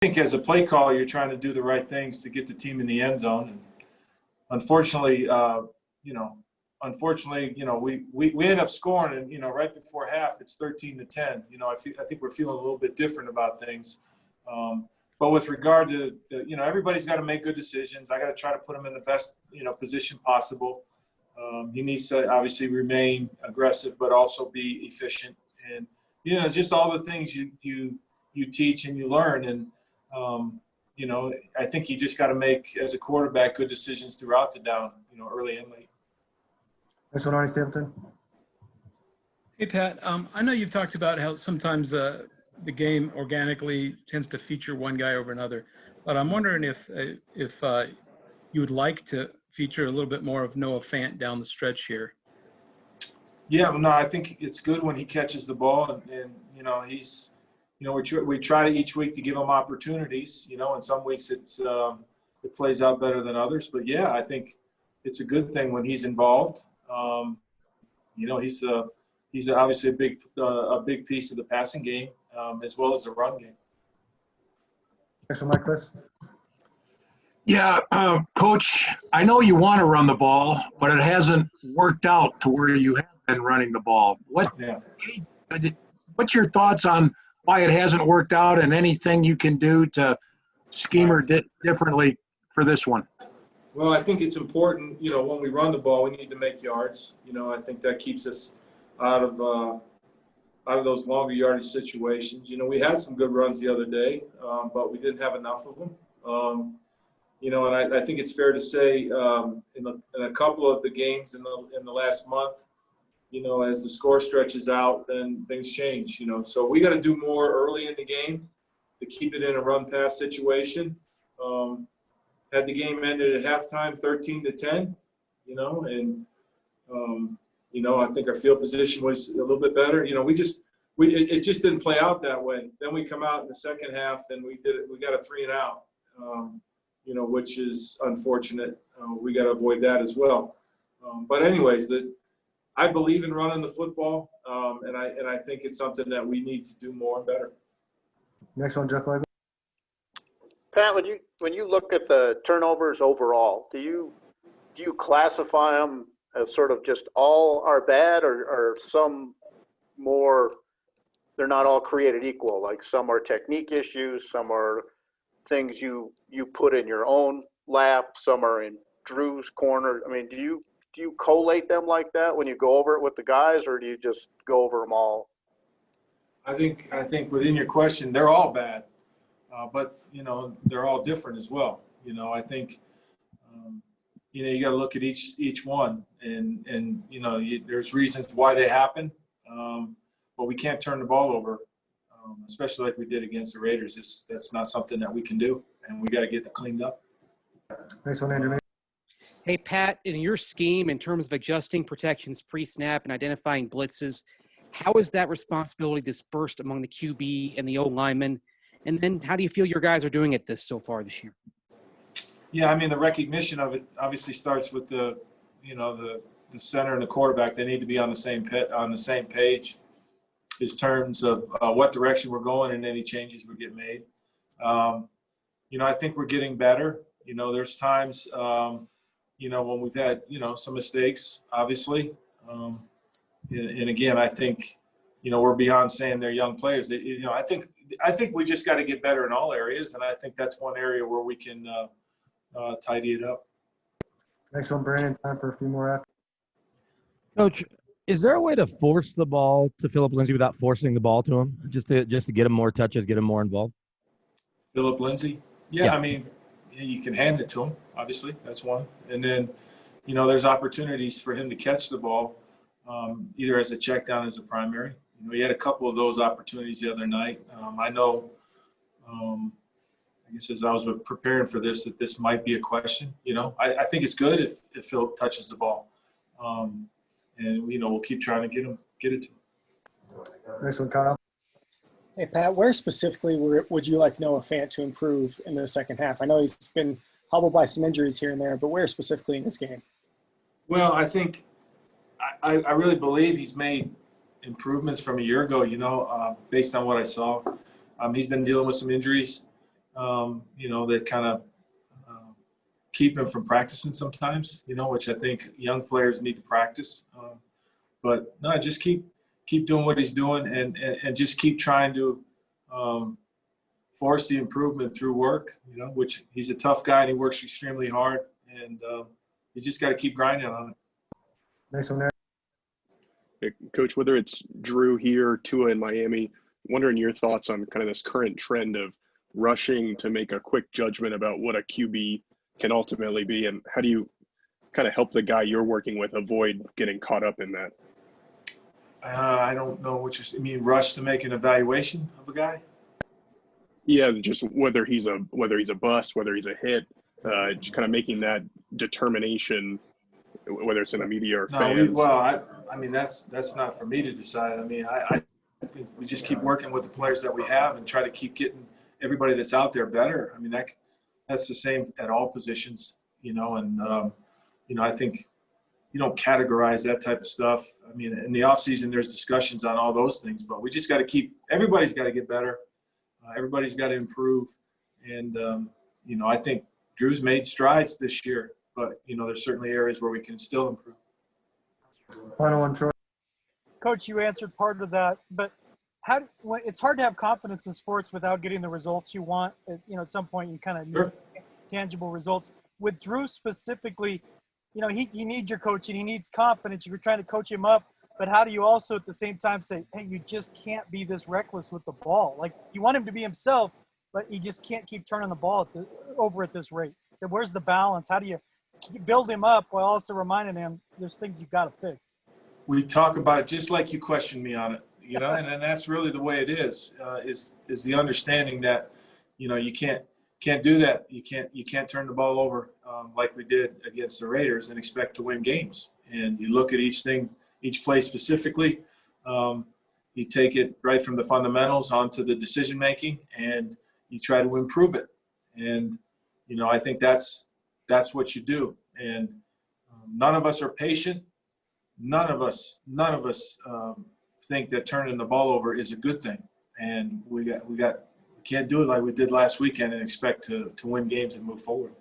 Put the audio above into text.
think as a play caller, you're trying to do the right things to get the team in the end zone. And unfortunately, we end up scoring, and right before half, it's 13-10. I think we're feeling a little bit different about things. But with regard to, everybody's got to make good decisions. I got to try to put him in the best, position possible. He needs to obviously remain aggressive, but also be efficient. And, just all the things you teach and you learn. And, I think you just got to make, as a quarterback, good decisions throughout the down, early and late. Next one, Arnie Stapleton. Hey, Pat. I know you've talked about how sometimes the game organically tends to feature one guy over another, but I'm wondering if you would like to feature a little bit more of Noah Fant down the stretch here. Yeah, no, I think it's good when he catches the ball, and he's, we try to each week to give him opportunities. And some weeks it plays out better than others, but yeah, I think it's a good thing when he's involved. He's obviously a big piece of the passing game, as well as the run game. Next one, Mike Liss. Yeah, Coach, I know you want to run the ball, but it hasn't worked out to where you have been running the ball. What's your thoughts on why it hasn't worked out, and anything you can do to scheme her differently for this one? Well, I think it's important, when we run the ball, we need to make yards. I think that keeps us out of those longer yardage situations. We had some good runs the other day, but we didn't have enough of them. And I think it's fair to say in a couple of the games in the last month, as the score stretches out, then things change. So we got to do more early in the game to keep it in a run-pass situation. Had the game ended at halftime 13-10, and I think our field position was a little bit better. It just didn't play out that way. Then we come out in the second half and we got a 3-and-out, which is unfortunate. We got to avoid that as well. But anyways, I believe in running the football, and I think it's something that we need to do more and better. Next one, Jeff Legler. Pat, when you look at the turnovers overall, do you classify them as sort of just all are bad, or some more, they're not all created equal? Like some are technique issues, some are things you put in your own lap, some are in Drew's corner. I mean, do you collate them like that when you go over it with the guys, or do you just go over them all? I think within your question, they're all bad. But, they're all different as well. I think, you got to look at each one and there's reasons why they happen. But we can't turn the ball over, especially like we did against the Raiders. That's not something that we can do, and we got to get it cleaned up. Next one, Andrew. Hey, Pat, in your scheme, in terms of adjusting protections pre-snap and identifying blitzes, how is that responsibility dispersed among the QB and the O-linemen? And then how do you feel your guys are doing at this so far this year? Yeah, the recognition of it obviously starts with the center and the quarterback. They need to be on the same page in terms of what direction we're going and any changes we get made. I think we're getting better. There's times, when we've had, some mistakes, obviously. And again, I think, we're beyond saying they're young players. I think we just got to get better in all areas, and I think that's one area where we can tidy it up. Next one, Brandon. Time for a few more after. Coach, is there a way to force the ball to Phillip Lindsay without forcing the ball to him, just to get him more touches, get him more involved? Phillip Lindsay? Yeah. You can hand it to him, obviously. That's one. And then, there's opportunities for him to catch the ball, either as a check down as a primary. He had a couple of those opportunities the other night. I know, I guess as I was preparing for this, that this might be a question. I think it's good if Phil touches the ball. And, we'll keep trying to get it to him. Next one, Kyle. Hey, Pat, where specifically would you like Noah Fant to improve in the second half? I know he's been hobbled by some injuries here and there, but where specifically in this game? Well, I think I really believe he's made improvements from a year ago, based on what I saw. He's been dealing with some injuries. that kind of keep him from practicing sometimes, which I think young players need to practice. But no, just keep doing what he's doing and just keep trying to force the improvement through work, which he's a tough guy and he works extremely hard, and you just got to keep grinding on it. Next one, Eric. Hey, Coach, whether it's Drew here, Tua in Miami, wondering your thoughts on kind of this current trend of rushing to make a quick judgment about what a QB can ultimately be, and how do you kind of help the guy you're working with avoid getting caught up in that? I don't know what you mean. Rush to make an evaluation of a guy? Yeah, just whether he's a bust, whether he's a hit, just kind of making that determination, whether it's in the media or fans. I mean that's not for me to decide. I mean, I think we just keep working with the players that we have and try to keep getting everybody that's out there better. I mean, that's the same at all positions, and I think you don't categorize that type of stuff. I mean, in the off season, there's discussions on all those things, but we just got to everybody's got to get better. Everybody's got to improve. And, I think Drew's made strides this year, but, there's certainly areas where we can still improve. Final one, Troy. Coach, you answered part of that, but it's hard to have confidence in sports without getting the results you want. At some point you kind of need tangible results. With Drew specifically, he needs your coaching. He needs confidence. You're trying to coach him up, but how do you also at the same time say, hey, you just can't be this reckless with the ball? Like, you want him to be himself, but he just can't keep turning the ball over at this rate. So where's the balance? How do you build him up while also reminding him there's things you've got to fix? We talk about it just like you questioned me on it, and that's really the way it is the understanding that, you can't do that. You can't turn the ball over like we did against the Raiders and expect to win games. And you look at each play specifically. You take it right from the fundamentals onto the decision making, and you try to improve it. And I think that's what you do. And none of us are patient. None of us think that turning the ball over is a good thing. And we can't do it like we did last weekend and expect to win games and move forward.